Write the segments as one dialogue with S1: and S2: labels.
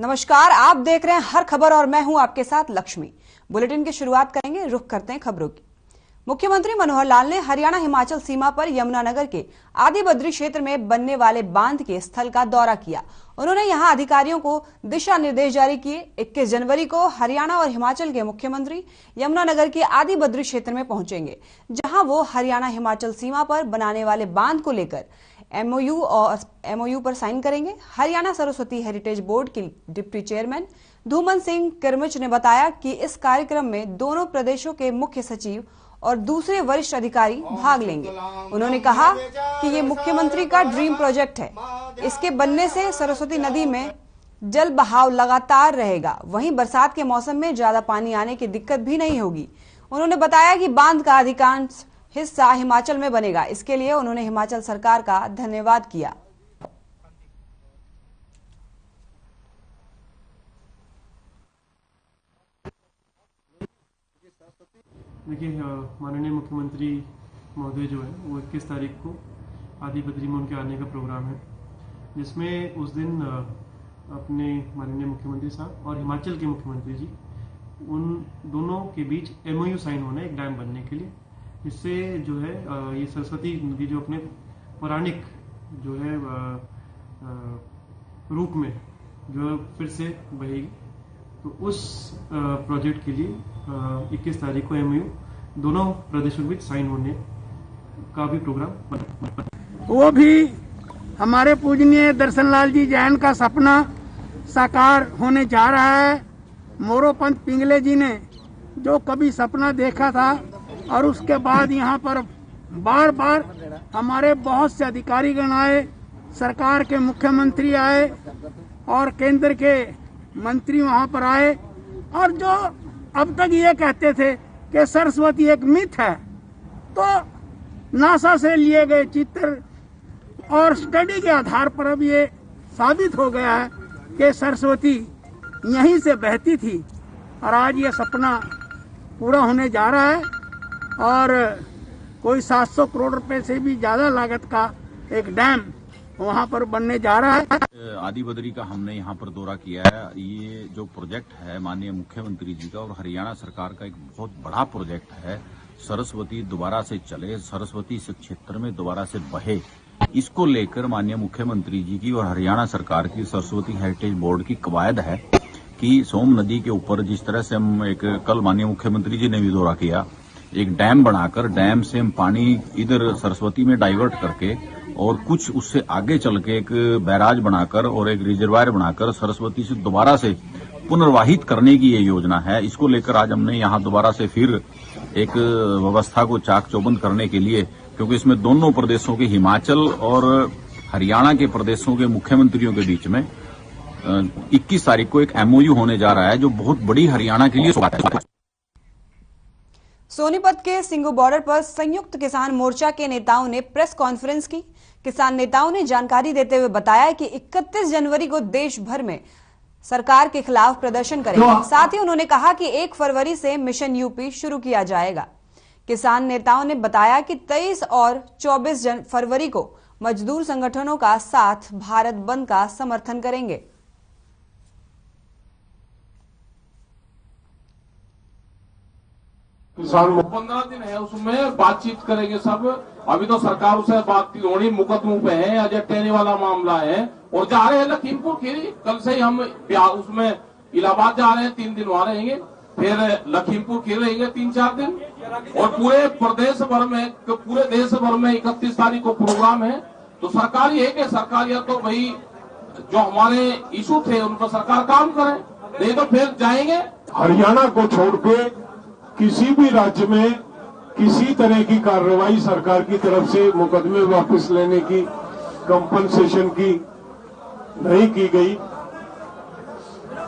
S1: नमस्कार, आप देख रहे हैं हर खबर और मैं हूं आपके साथ लक्ष्मी। बुलेटिन की शुरुआत करेंगे, रुख करते हैं खबरों की। मुख्यमंत्री मनोहर लाल ने हरियाणा हिमाचल सीमा पर यमुनानगर के आदि बद्री क्षेत्र में बनने वाले बांध के स्थल का दौरा किया। उन्होंने यहां अधिकारियों को दिशा निर्देश जारी किए। 21 जनवरी को हरियाणा और हिमाचल के मुख्यमंत्री यमुनानगर के आदि बद्री क्षेत्र में पहुंचेंगे, जहां वो हरियाणा हिमाचल सीमा पर बनाने वाले बांध को लेकर एमओयू पर साइन करेंगे। हरियाणा सरस्वती हेरिटेज बोर्ड के डिप्टी चेयरमैन धूमन सिंह किरमिच ने बताया कि इस कार्यक्रम में दोनों प्रदेशों के मुख्य सचिव और दूसरे वरिष्ठ अधिकारी भाग लेंगे। उन्होंने कहा कि ये मुख्यमंत्री का ड्रीम प्रोजेक्ट है। इसके बनने से सरस्वती नदी में जल बहाव लगातार रहेगा, वहीं बरसात के मौसम में ज्यादा पानी आने की दिक्कत भी नहीं होगी। उन्होंने बताया कि बांध का अधिकांश हिस्सा हिमाचल में बनेगा। इसके लिए उन्होंने हिमाचल सरकार का धन्यवाद किया।
S2: देखिए, माननीय मुख्यमंत्री महोदय जो है वो 21 तारीख को आदि बद्री में उनके आने का प्रोग्राम है, जिसमें उस दिन अपने माननीय मुख्यमंत्री साहब और हिमाचल के मुख्यमंत्री जी, उन दोनों के बीच एमओयू साइन होना है एक डैम बनने के लिए, जिससे जो है ये सरस्वती नदी जो अपने पौराणिक जो है रूप में जो फिर से बहेगी। तो उस प्रोजेक्ट के लिए 21 तारीख को एमओयू दोनों प्रदेशों के बीच साइन होने का भी प्रोग्राम बना।
S3: वो भी हमारे पूजनीय दर्शनलाल जी जैन का सपना साकार होने जा रहा है। मोरोपंत पिंगले जी ने जो कभी सपना देखा था और उसके बाद यहाँ पर बार बार हमारे बहुत से अधिकारीगण आए, सरकार के मुख्यमंत्री आए और केंद्र के मंत्री वहाँ पर आए, और जो अब तक ये कहते थे कि सरस्वती एक मिथ है, तो नासा से लिए गए चित्र और स्टडी के आधार पर अब ये साबित हो गया है कि सरस्वती यहीं से बहती थी और आज ये सपना पूरा होने जा रहा है। और कोई 700 करोड़ रुपए से भी ज्यादा लागत का एक डैम वहाँ पर बनने जा रहा है।
S4: आदि बद्री का हमने यहाँ पर दौरा किया है। ये जो प्रोजेक्ट है माननीय मुख्यमंत्री जी का और हरियाणा सरकार का एक बहुत बड़ा प्रोजेक्ट है। सरस्वती दोबारा से चले, सरस्वती इस क्षेत्र में दोबारा से बहे, इसको लेकर माननीय मुख्यमंत्री जी की और हरियाणा सरकार की सरस्वती हेरिटेज बोर्ड की कवायद है कि सोम नदी के ऊपर जिस तरह से हम एक कल माननीय मुख्यमंत्री जी ने भी दौरा किया, एक डैम बनाकर डैम से हम पानी इधर सरस्वती में डाइवर्ट करके और कुछ उससे आगे चल के एक बैराज बनाकर और एक रिजर्वायर बनाकर सरस्वती से दोबारा से पुनर्वाहित करने की ये योजना है। इसको लेकर आज हमने यहाँ दोबारा से फिर एक व्यवस्था को चाक चौबंद करने के लिए, क्योंकि इसमें दोनों प्रदेशों के हिमाचल और हरियाणा के प्रदेशों के मुख्यमंत्रियों के बीच में 21 तारीख को एक एमओयू होने जा रहा है, जो बहुत बड़ी हरियाणा के लिए बात है।
S1: सोनीपत के सिंगू बॉर्डर पर संयुक्त किसान मोर्चा के नेताओं ने प्रेस कॉन्फ्रेंस की। किसान नेताओं ने जानकारी देते हुए बताया कि 31 जनवरी को देश भर में सरकार के खिलाफ प्रदर्शन करेंगे। साथ ही उन्होंने कहा कि 1 फरवरी से मिशन यूपी शुरू किया जाएगा। किसान नेताओं ने बताया कि 23 और 24 फरवरी को मजदूर संगठनों का साथ भारत बंद का समर्थन करेंगे।
S5: किसान 15 दिन है, उसमें बातचीत करेंगे सब। अभी तो सरकार उसे बातचीत होनी, मुकदमों पे है, अजय टेनी वाला मामला है और जा रहे हैं लखीमपुर खीरी। कल से ही हम उसमें इलाहाबाद जा रहे हैं, 3 दिन वहां रहेंगे, फिर लखीमपुर खीरी रहेंगे 3-4 दिन, और पूरे प्रदेश भर में, पूरे देश भर में 31 तारीख को प्रोग्राम है। तो सरकार ये है कि सरकार या तो भाई जो हमारे इशू थे उन पर सरकार काम करे, नहीं तो फिर जाएंगे।
S6: हरियाणा को छोड़ के किसी भी राज्य में किसी तरह की कार्रवाई सरकार की तरफ से मुकदमे वापस लेने की, कंपनसेशन की नहीं की गई।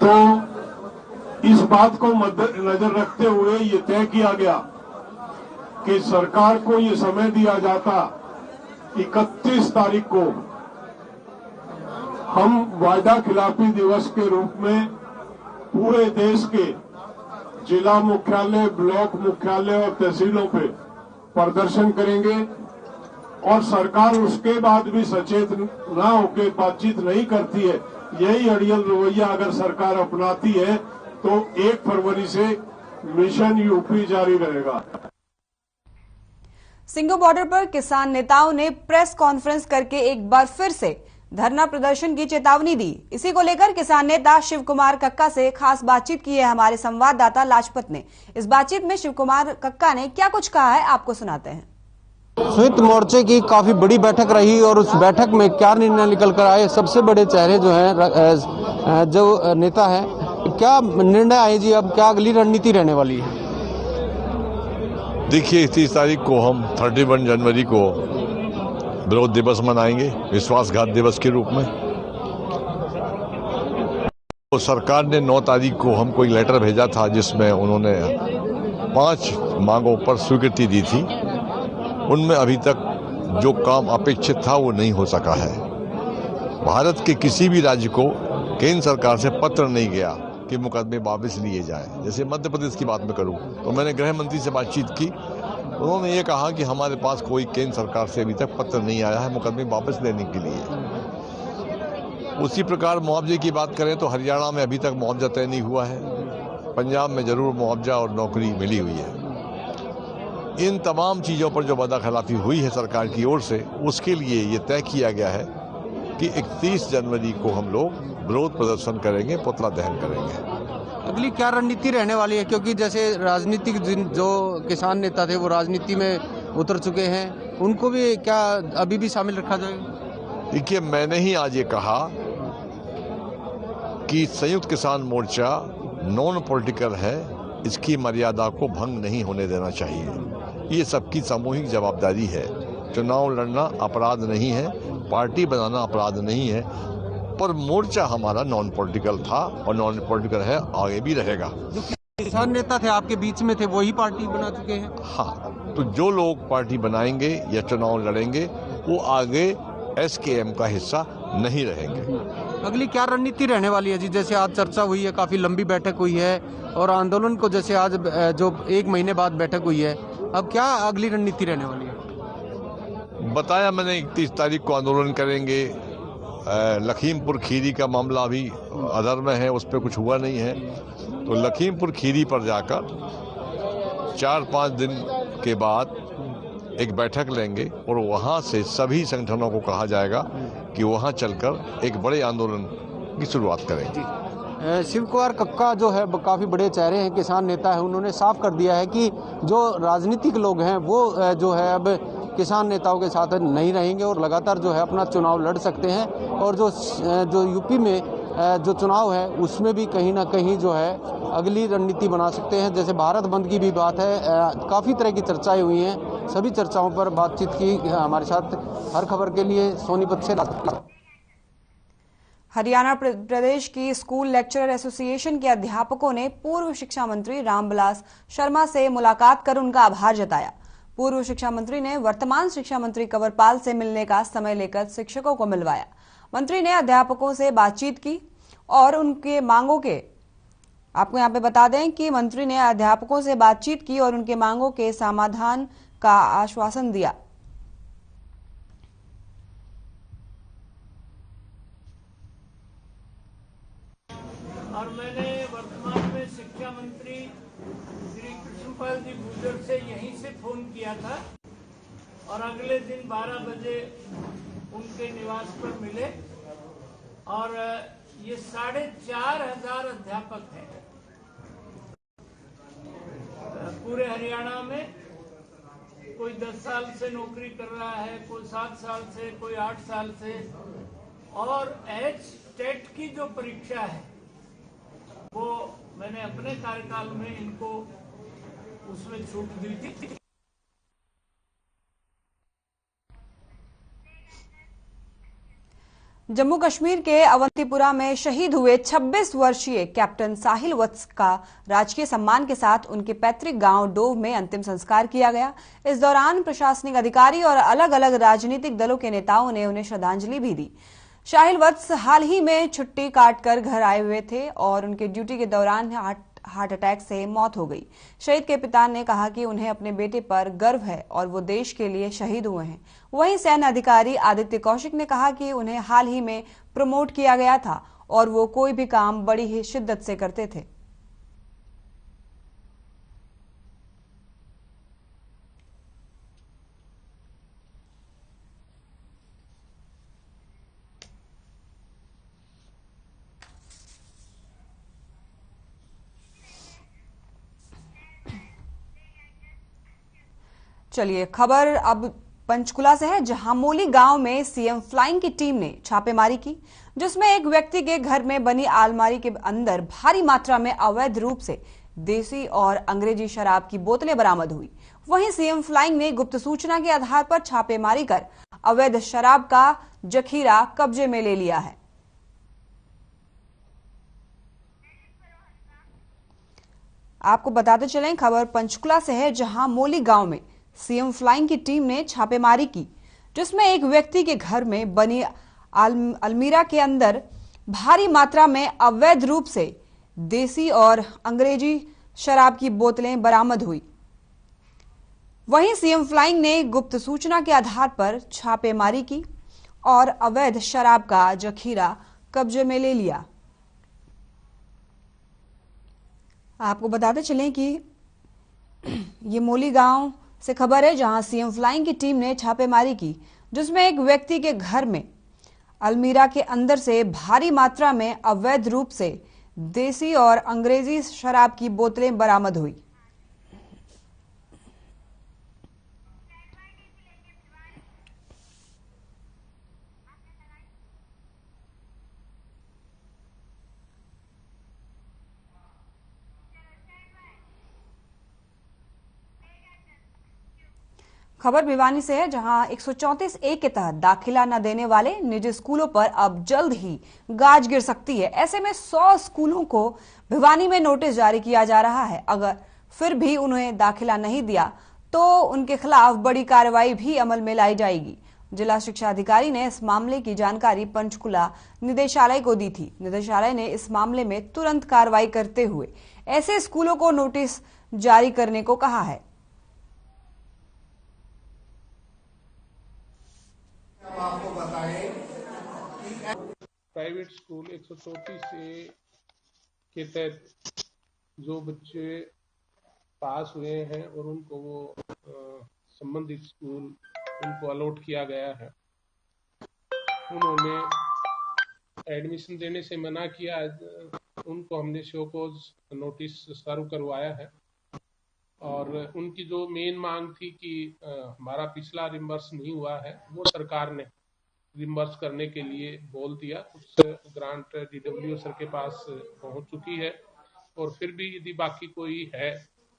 S6: तो इस बात को मद्देनजर रखते हुए ये तय किया गया कि सरकार को ये समय दिया जाता 31 तारीख को हम वायदा खिलाफी दिवस के रूप में पूरे देश के जिला मुख्यालय, ब्लॉक मुख्यालय और तहसीलों पे प्रदर्शन करेंगे और सरकार उसके बाद भी सचेत न होकर बातचीत नहीं करती है, यही अड़ियल रवैया अगर सरकार अपनाती है तो 1 फरवरी से मिशन यूपी जारी रहेगा।
S1: सिंघू बॉर्डर पर किसान नेताओं ने प्रेस कॉन्फ्रेंस करके एक बार फिर से धरना प्रदर्शन की चेतावनी दी। इसी को लेकर किसान नेता शिव कुमार कक्का से खास बातचीत की है हमारे संवाददाता लाजपत ने। इस बातचीत में शिव कुमार कक्का ने क्या कुछ कहा है, आपको सुनाते हैं।
S7: संयुक्त मोर्चे की काफी बड़ी बैठक रही और उस बैठक में क्या निर्णय निकल कर आए, सबसे बड़े चेहरे जो हैं, जो नेता है, क्या निर्णय आए जी? अब क्या अगली रणनीति रहने वाली है?
S8: देखिए, 30 तारीख को हम 31 जनवरी को विरोध दिवस मनाएंगे, विश्वासघात दिवस के रूप में। तो सरकार ने 9 तारीख को हमको एक लेटर भेजा था जिसमें उन्होंने 5 मांगों पर स्वीकृति दी थी। उनमें अभी तक जो काम अपेक्षित था वो नहीं हो सका है। भारत के किसी भी राज्य को केंद्र सरकार से पत्र नहीं गया कि मुकदमे वापस लिए जाए। जैसे मध्य प्रदेश की बात मैं करूं तो मैंने गृह मंत्री से बातचीत की, उन्होंने ये कहा कि हमारे पास कोई केंद्र सरकार से अभी तक पत्र नहीं आया है मुकदमे वापस लेने के लिए। उसी प्रकार मुआवजे की बात करें तो हरियाणा में अभी तक मुआवजा तय नहीं हुआ है, पंजाब में जरूर मुआवजा और नौकरी मिली हुई है। इन तमाम चीज़ों पर जो वादाखिलाफी हुई है सरकार की ओर से, उसके लिए ये तय किया गया है कि 31 जनवरी को हम लोग विरोध प्रदर्शन करेंगे, पुतला दहन करेंगे।
S7: अगली क्या रणनीति रहने वाली है? क्योंकि जैसे राजनीतिक जो किसान नेता थे वो राजनीति में उतर चुके हैं, उनको भी क्या अभी भी शामिल रखा जाएगा?
S8: देखिए, मैंने ही आज ये कहा कि संयुक्त किसान मोर्चा नॉन पॉलिटिकल है, इसकी मर्यादा को भंग नहीं होने देना चाहिए। ये सबकी सामूहिक जवाबदारी है। चुनाव लड़ना अपराध नहीं है, पार्टी बनाना अपराध नहीं है, पर मोर्चा हमारा नॉन पॉलिटिकल था और नॉन पॉलिटिकल है, आगे भी रहेगा।
S7: जो किसान नेता थे आपके बीच में थे, वही पार्टी बना चुके हैं?
S8: हाँ, तो जो लोग पार्टी बनाएंगे या चुनाव लड़ेंगे वो आगे एसकेएम का हिस्सा नहीं रहेंगे।
S7: अगली क्या रणनीति रहने वाली है जी? जैसे आज चर्चा हुई है, काफी लंबी बैठक हुई है और आंदोलन को जैसे आज जो 1 महीने बाद बैठक हुई है, अब क्या अगली रणनीति रहने वाली है?
S8: बताया मैंने 31 तारीख को आंदोलन करेंगे। लखीमपुर खीरी का मामला अभी अधर में है, उस पर कुछ हुआ नहीं है, तो लखीमपुर खीरी पर जाकर 4-5 दिन के बाद एक बैठक लेंगे और वहां से सभी संगठनों को कहा जाएगा कि वहां चलकर एक बड़े आंदोलन की शुरुआत करेंगे।
S7: शिव कुमार कक्का जो है काफी बड़े चेहरे हैं, किसान नेता है, उन्होंने साफ कर दिया है कि जो राजनीतिक लोग हैं वो जो है अब किसान नेताओं के साथ नहीं रहेंगे और लगातार जो है अपना चुनाव लड़ सकते हैं। और जो यूपी में जो चुनाव है उसमें भी कहीं ना कहीं जो है अगली रणनीति बना सकते हैं। जैसे भारत बंद की भी बात है, काफ़ी तरह की चर्चाएं हुई हैं, सभी चर्चाओं पर बातचीत की हमारे साथ। हर खबर के लिए सोनीपत से।
S1: हरियाणा प्रदेश की स्कूल लेक्चरर एसोसिएशन के अध्यापकों ने पूर्व शिक्षा मंत्री रामविलास शर्मा से मुलाकात कर उनका आभार जताया। पूर्व शिक्षा मंत्री ने वर्तमान शिक्षा मंत्री कंवरपाल से मिलने का समय लेकर शिक्षकों को मिलवाया। मंत्री ने अध्यापकों से बातचीत की और उनके मांगों के आपको यहां पे बता दें कि मंत्री ने अध्यापकों से बातचीत की और उनके मांगों के समाधान का आश्वासन दिया।
S9: और मैंने वर्तमान में शिक्षा मंत्री श्री कृष्णपाल जी गुर्जर से यहीं से फोन किया था और अगले दिन 12 बजे उनके निवास पर मिले। और ये 4,500 अध्यापक हैं पूरे हरियाणा में। कोई 10 साल से नौकरी कर रहा है, कोई 7 साल से, कोई 8 साल से। और टेट की जो परीक्षा है वो मैंने अपने कार्यकाल में इनको उसमें छूट दी थी।
S1: जम्मू कश्मीर के अवंतीपुरा में शहीद हुए 26 वर्षीय कैप्टन साहिल वत्स का राजकीय सम्मान के साथ उनके पैतृक गांव डोव में अंतिम संस्कार किया गया। इस दौरान प्रशासनिक अधिकारी और अलग अलग राजनीतिक दलों के नेताओं ने उन्हें श्रद्धांजलि भी दी। साहिल वत्स हाल ही में छुट्टी काटकर घर आए हुए थे और उनके ड्यूटी के दौरान हार्ट अटैक से मौत हो गई। शहीद के पिता ने कहा कि उन्हें अपने बेटे पर गर्व है और वो देश के लिए शहीद हुए हैं। वहीं सैन्य अधिकारी आदित्य कौशिक ने कहा कि उन्हें हाल ही में प्रमोट किया गया था और वो कोई भी काम बड़ी ही शिद्दत से करते थे। चलिए खबर अब पंचकुला से है, जहां मोली गांव में सीएम फ्लाइंग की टीम ने छापेमारी की, जिसमें एक व्यक्ति के घर में बनी अलमारी के अंदर भारी मात्रा में अवैध रूप से देसी और अंग्रेजी शराब की बोतलें बरामद हुई। वहीं सीएम फ्लाइंग ने गुप्त सूचना के आधार पर छापेमारी कर अवैध शराब का जखीरा कब्जे में ले लिया है। आपको बताते चलें, खबर पंचकुला से है, जहां मोली गांव में सीएम फ्लाइंग की टीम ने छापेमारी की, जिसमें एक व्यक्ति के घर में बनी अलमीरा के अंदर भारी मात्रा में अवैध रूप से देसी और अंग्रेजी शराब की बोतलें बरामद हुई। वहीं सीएम फ्लाइंग ने गुप्त सूचना के आधार पर छापेमारी की और अवैध शराब का जखीरा कब्जे में ले लिया। आपको बताते चलें कि ये मोली गांव से खबर है, जहां सीएम फ्लाइंग की टीम ने छापेमारी की, जिसमें एक व्यक्ति के घर में अलमीरा के अंदर से भारी मात्रा में अवैध रूप से देसी और अंग्रेजी शराब की बोतलें बरामद हुई। खबर भिवानी से है, जहां 134A के तहत दाखिला न देने वाले निजी स्कूलों पर अब जल्द ही गाज गिर सकती है। ऐसे में 100 स्कूलों को भिवानी में नोटिस जारी किया जा रहा है। अगर फिर भी उन्हें दाखिला नहीं दिया तो उनके खिलाफ बड़ी कार्रवाई भी अमल में लाई जाएगी। जिला शिक्षा अधिकारी ने इस मामले की जानकारी पंचकुला निदेशालय को दी थी। निदेशालय ने इस मामले में तुरंत कार्रवाई करते हुए ऐसे स्कूलों को नोटिस जारी करने को कहा है।
S10: आपको बताएं
S11: प्राइवेट स्कूल 134A के तहत जो बच्चे पास हुए हैं और उनको वो संबंधित स्कूल उनको अलॉट किया गया है, उन्होंने एडमिशन देने से मना किया, उनको हमने शो कॉज नोटिस सर्व करवाया है। और उनकी जो मेन मांग थी कि हमारा पिछला रिम्बर्स नहीं हुआ है, वो सरकार ने रिम्बर्स करने के लिए बोल दिया। उस ग्रांट DWO सर के पास पहुंच चुकी है और फिर भी यदि बाकी कोई है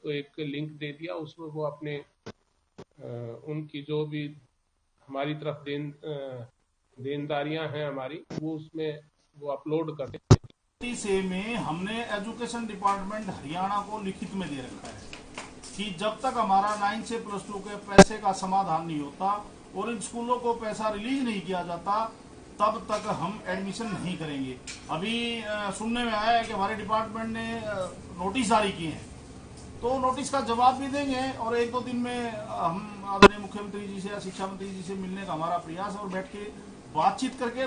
S11: तो एक लिंक दे दिया, उसमें वो अपने उनकी जो भी हमारी तरफ देनदारियां हैं हमारी, वो उसमें वो अपलोड कर दें।
S12: से में हमने एजुकेशन डिपार्टमेंट हरियाणा को लिखित में दे रखा है कि जब तक हमारा 9 से +2 के पैसे का समाधान नहीं होता और इन स्कूलों को पैसा रिलीज नहीं किया जाता, तब तक हम एडमिशन नहीं करेंगे। अभी सुनने में आया है कि हमारे डिपार्टमेंट ने नोटिस जारी किए हैं, तो नोटिस का जवाब भी देंगे और 1-2 दिन में हम आदरणीय मुख्यमंत्री जी से या शिक्षा मंत्री जी से मिलने का हमारा प्रयास और बैठ के बातचीत करके